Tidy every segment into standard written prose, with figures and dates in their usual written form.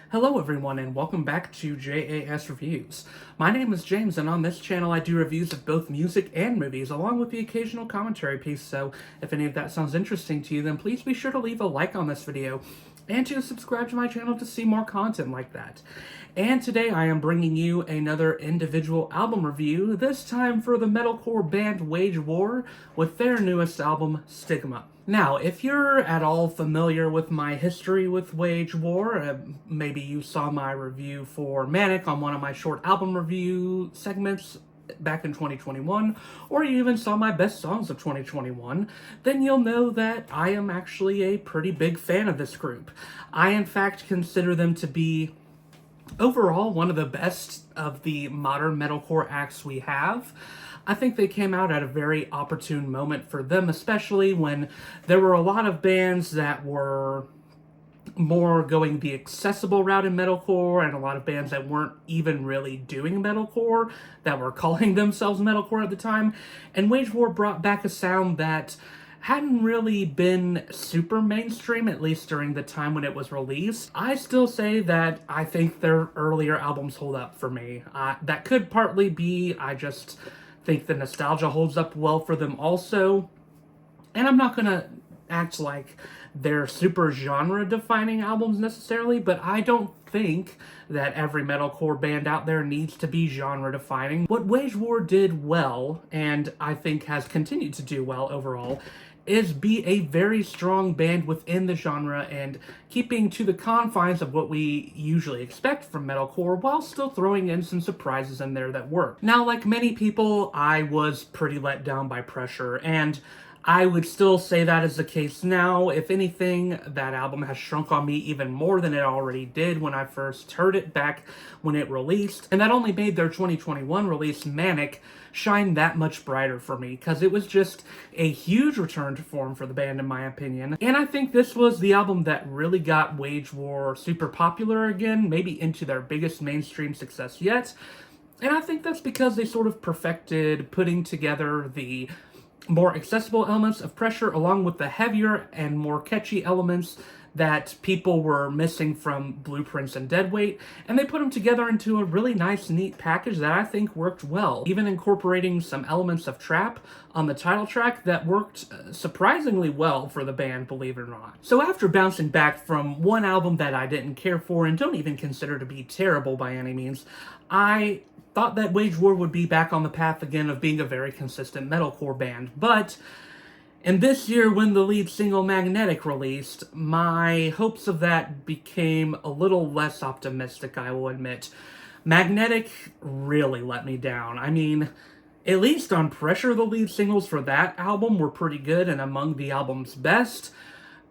Hello everyone and welcome back to JAS Reviews. My name is James and on this channel I do reviews of both music and movies along with the occasional commentary piece, so if any of that sounds interesting to you then please be sure to leave a like on this video and to subscribe to my channel to see more content like that. And today I am bringing you another individual album review, this time for the metalcore band Wage War with their newest album, Stigma. Now, if you're at all familiar with my history with Wage War, maybe you saw my review for Manic on one of my short album review segments back in 2021, or you even saw my best songs of 2021, then you'll know that I am actually a pretty big fan of this group. I, in fact, consider them to be overall one of the best of the modern metalcore acts we have. I think they came out at a very opportune moment for them, especially when there were a lot of bands that were more going the accessible route in metalcore, and a lot of bands that weren't even really doing metalcore, that were calling themselves metalcore at the time. And Wage War brought back a sound that hadn't really been super mainstream, at least during the time when it was released. I still say that I think their earlier albums hold up for me. That could partly be I just think the nostalgia holds up well for them also. And I'm not gonna act like they're super genre-defining albums necessarily, but I don't think that every metalcore band out there needs to be genre-defining. What Wage War did well, and I think has continued to do well overall, is be a very strong band within the genre and keeping to the confines of what we usually expect from metalcore while still throwing in some surprises in there that work. Now, like many people, I was pretty let down by Pressure, and I would still say that is the case now. If anything, that album has shrunk on me even more than it already did when I first heard it back when it released, and that only made their 2021 release, Manic, shine that much brighter for me, because it was just a huge return to form for the band in my opinion. And I think this was the album that really got Wage War super popular again, maybe into their biggest mainstream success yet. And I think that's because they sort of perfected putting together the more accessible elements of Pressure along with the heavier and more catchy elements that people were missing from Blueprints and Deadweight, and they put them together into a really nice, neat package that I think worked well, even incorporating some elements of trap on the title track that worked surprisingly well for the band, believe it or not. So after bouncing back from one album that I didn't care for and don't even consider to be terrible by any means, I thought that Wage War would be back on the path again of being a very consistent metalcore band, but in this year, when the lead single Magnetic released, my hopes of that became a little less optimistic, I will admit. Magnetic really let me down. I mean, at least on Pressure, the lead singles for that album were pretty good and among the album's best.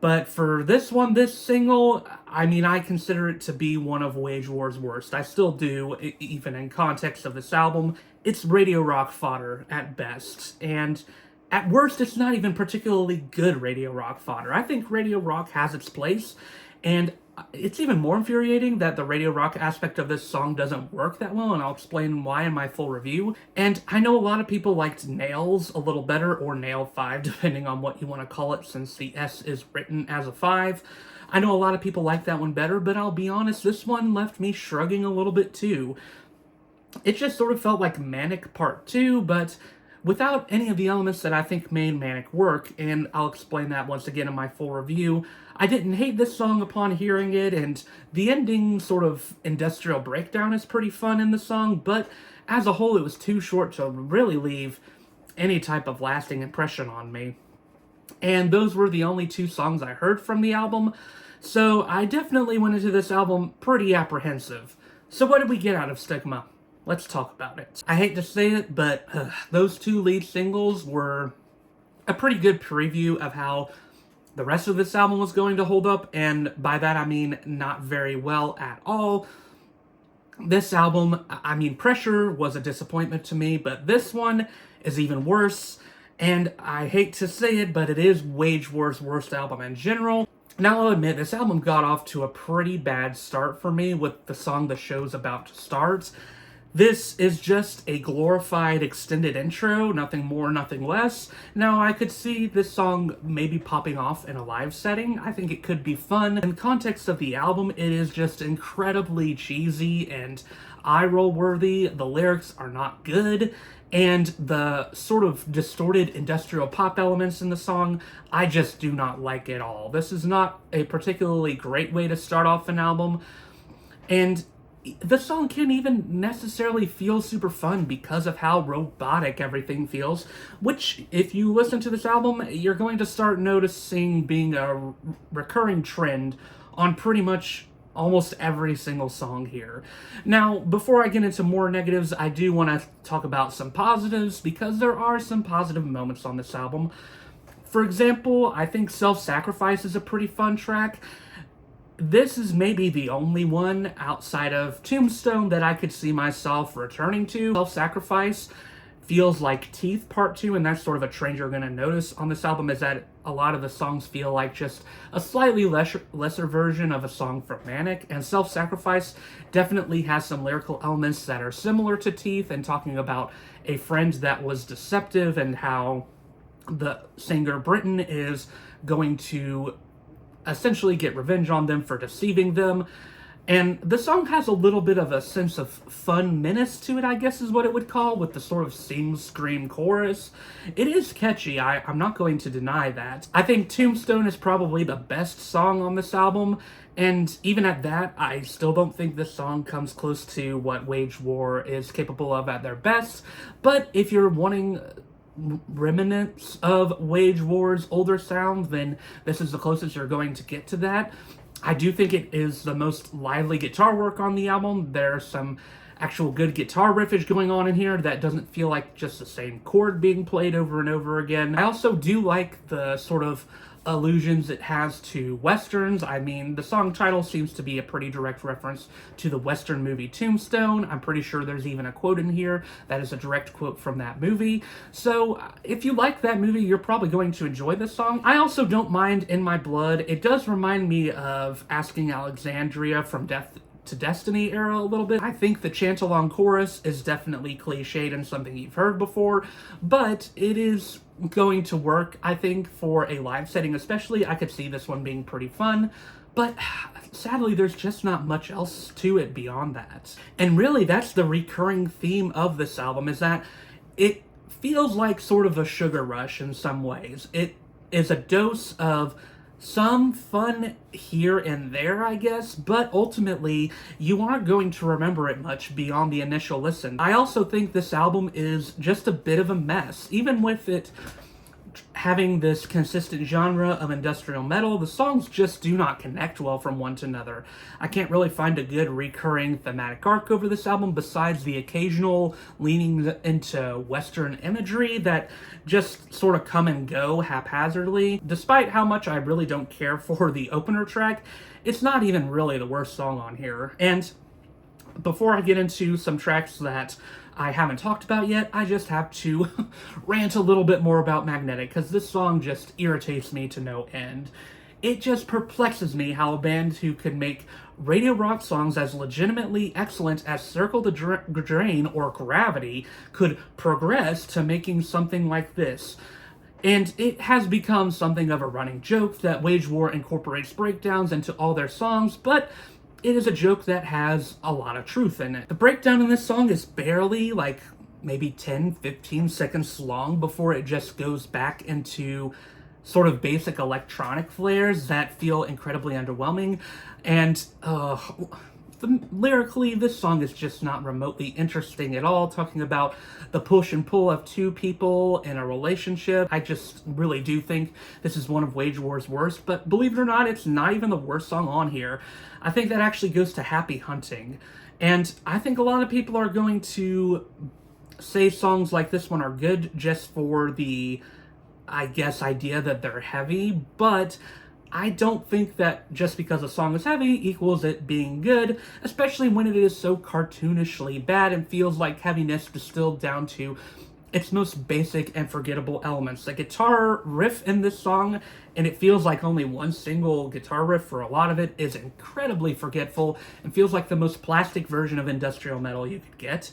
But for this one, this single, I mean, I consider it to be one of Wage War's worst. I still do, even in context of this album. It's radio rock fodder at best, and at worst, it's not even particularly good radio rock fodder. I think radio rock has its place, and it's even more infuriating that the radio rock aspect of this song doesn't work that well, and I'll explain why in my full review. And I know a lot of people liked Nails a little better, or Nail 5, depending on what you want to call it, since the S is written as a 5. I know a lot of people like that one better, but I'll be honest, this one left me shrugging a little bit too. It just sort of felt like Manic Part 2, but without any of the elements that I think made Manic work, and I'll explain that once again in my full review. I didn't hate this song upon hearing it, and the ending sort of industrial breakdown is pretty fun in the song, but as a whole it was too short to really leave any type of lasting impression on me. And those were the only two songs I heard from the album, so I definitely went into this album pretty apprehensive. So what did we get out of Stigma? Let's talk about it. I hate to say it, but those two lead singles were a pretty good preview of how the rest of this album was going to hold up, and by that I mean not very well at all. This album, I mean, Pressure was a disappointment to me, but this one is even worse, and I hate to say it, but it is Wage War's worst album in general. Now, I'll admit, this album got off to a pretty bad start for me with the song The Show's About to Start. This is just a glorified extended intro, nothing more, nothing less. Now, I could see this song maybe popping off in a live setting. I think it could be fun. In context of the album, it is just incredibly cheesy and eye-roll worthy. The lyrics are not good, and the sort of distorted industrial pop elements in the song, I just do not like at all. This is not a particularly great way to start off an album, and the song can't even necessarily feel super fun because of how robotic everything feels, which, if you listen to this album, you're going to start noticing being a recurring trend on pretty much almost every single song here. Now, before I get into more negatives, I do want to talk about some positives, because there are some positive moments on this album. For example, I think Self-Sacrifice is a pretty fun track. This is maybe the only one outside of Tombstone that I could see myself returning to. Self-Sacrifice feels like Teeth Part 2, and that's sort of a trend you're going to notice on this album, is that a lot of the songs feel like just a slightly lesser version of a song from Manic, and Self-Sacrifice definitely has some lyrical elements that are similar to Teeth, and talking about a friend that was deceptive and how the singer Britton is going to essentially get revenge on them for deceiving them. And the song has a little bit of a sense of fun menace to it, I guess is what it would call, with the sort of sing-scream chorus. It is catchy, I'm not going to deny that. I think Tombstone is probably the best song on this album, and even at that, I still don't think this song comes close to what Wage War is capable of at their best. But if you're wanting remnants of Wage War's older sound, then this is the closest you're going to get to that. I do think it is the most lively guitar work on the album. There's some actual good guitar riffage going on in here that doesn't feel like just the same chord being played over and over again. I also do like the sort of allusions it has to westerns. I mean, the song title seems to be a pretty direct reference to the western movie Tombstone. I'm pretty sure there's even a quote in here that is a direct quote from that movie. So if you like that movie, you're probably going to enjoy this song. I also don't mind In My Blood. It does remind me of Asking Alexandria from Death to Destiny era a little bit. I think the chant-along chorus is definitely cliched and something you've heard before, but it is going to work, I think, for a live setting especially. I could see this one being pretty fun, but sadly there's just not much else to it beyond that. And really, that's the recurring theme of this album, is that it feels like sort of a sugar rush in some ways. It is a dose of some fun here and there, I guess, but ultimately you aren't going to remember it much beyond the initial listen. I also think this album is just a bit of a mess. Even with it having this consistent genre of industrial metal, the songs just do not connect well from one to another. I can't really find a good recurring thematic arc over this album besides the occasional leaning into Western imagery that just sort of come and go haphazardly. Despite how much I really don't care for the opener track, it's not even really the worst song on here. And before I get into some tracks that I haven't talked about yet, I just have to rant a little bit more about Magnetic, because this song just irritates me to no end. It just perplexes me how a band who could make radio rock songs as legitimately excellent as Circle the Drain or Gravity could progress to making something like this. And it has become something of a running joke that Wage War incorporates breakdowns into all their songs, but it is a joke that has a lot of truth in it. The breakdown in this song is barely, like, maybe 10-15 seconds long before it just goes back into sort of basic electronic flares that feel incredibly underwhelming. And lyrically, this song is just not remotely interesting at all, talking about the push and pull of two people in a relationship. I just really do think this is one of Wage War's worst, but believe it or not, it's not even the worst song on here. I think that actually goes to Happy Hunting. And I think a lot of people are going to say songs like this one are good just for the, I guess, idea that they're heavy, but I don't think that just because a song is heavy equals it being good, especially when it is so cartoonishly bad and feels like heaviness distilled down to its most basic and forgettable elements. The guitar riff in this song, and it feels like only one single guitar riff for a lot of it, is incredibly forgetful and feels like the most plastic version of industrial metal you could get.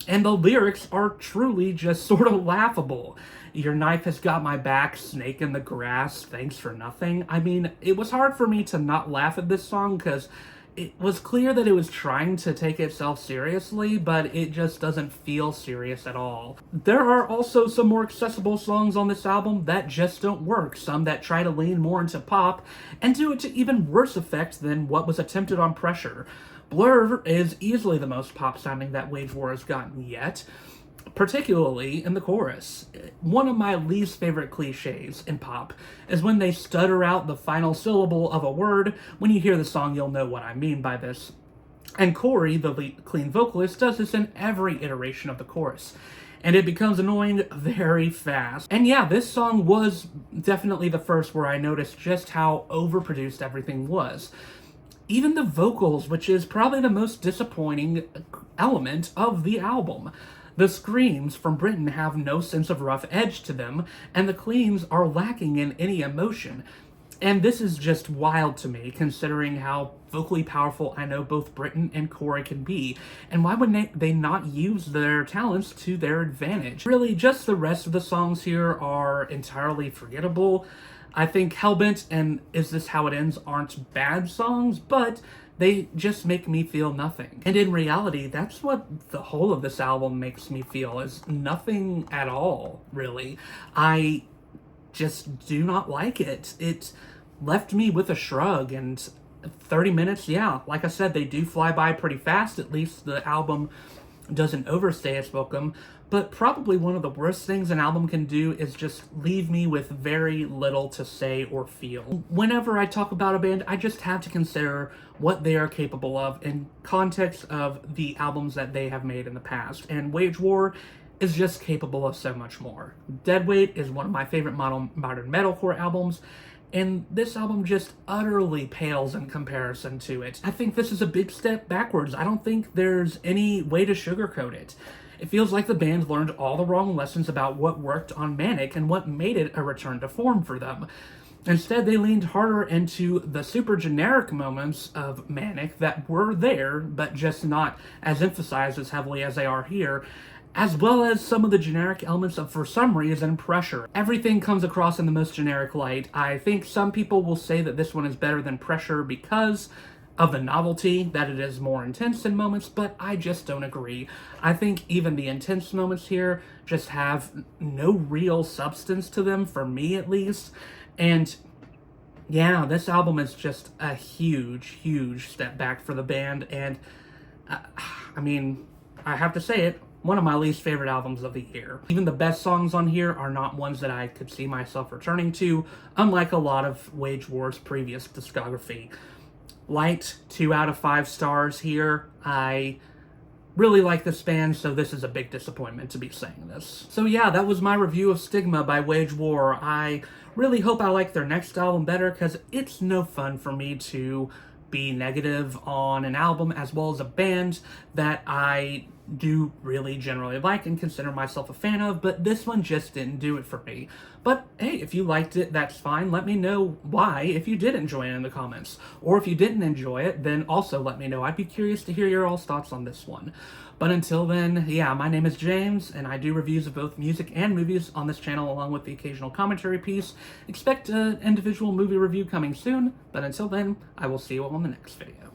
And the lyrics are truly just sort of laughable. Your knife has got my back, snake in the grass, thanks for nothing. I mean, it was hard for me to not laugh at this song because it was clear that it was trying to take itself seriously, but it just doesn't feel serious at all. There are also some more accessible songs on this album that just don't work, some that try to lean more into pop and do it to even worse effect than what was attempted on Pressure. Blur is easily the most pop-sounding that Wage War has gotten yet, particularly in the chorus. One of my least favorite cliches in pop is when they stutter out the final syllable of a word. When you hear the song, you'll know what I mean by this. And Corey, the clean vocalist, does this in every iteration of the chorus. And it becomes annoying very fast. And yeah, this song was definitely the first where I noticed just how overproduced everything was. Even the vocals, which is probably the most disappointing element of the album. The screams from Britton have no sense of rough edge to them, and the cleans are lacking in any emotion. And this is just wild to me, considering how vocally powerful I know both Britton and Corey can be, and why would they not use their talents to their advantage? Really, just the rest of the songs here are entirely forgettable. I think Hellbent and Is This How It Ends aren't bad songs, but they just make me feel nothing. And in reality, that's what the whole of this album makes me feel, is nothing at all, really. I just do not like it. It left me with a shrug, and 30 minutes, yeah, like I said, they do fly by pretty fast. At least the album doesn't overstay its welcome, but probably one of the worst things an album can do is just leave me with very little to say or feel. Whenever I talk about a band, I just have to consider what they are capable of in context of the albums that they have made in the past, and Wage War is just capable of so much more. Deadweight is one of my favorite modern metalcore albums, and this album just utterly pales in comparison to it. I think this is a big step backwards. I don't think there's any way to sugarcoat it. It feels like the band learned all the wrong lessons about what worked on Manic and what made it a return to form for them. Instead, they leaned harder into the super generic moments of Manic that were there, but just not as emphasized as heavily as they are here, as well as some of the generic elements of For Some Reason Pressure. Everything comes across in the most generic light. I think some people will say that this one is better than Pressure because of the novelty, that it is more intense in moments, but I just don't agree. I think even the intense moments here just have no real substance to them, for me at least. And yeah, this album is just a huge, huge step back for the band, and I mean, I have to say it, one of my least favorite albums of the year. Even the best songs on here are not ones that I could see myself returning to, unlike a lot of Wage War's previous discography. Light, 2 out of 5 stars here. I really like this band, so this is a big disappointment to be saying this. So yeah, that was my review of Stigma by Wage War. I really hope I like their next album better, because it's no fun for me to be negative on an album as well as a band that I do really generally like and consider myself a fan of, but this one just didn't do it for me. But hey, if you liked it, that's fine. Let me know why if you did enjoy it in the comments. Or if you didn't enjoy it, then also let me know. I'd be curious to hear your all's thoughts on this one. But until then, yeah, my name is James, and I do reviews of both music and movies on this channel, along with the occasional commentary piece. Expect an individual movie review coming soon, but until then, I will see you all in the next video.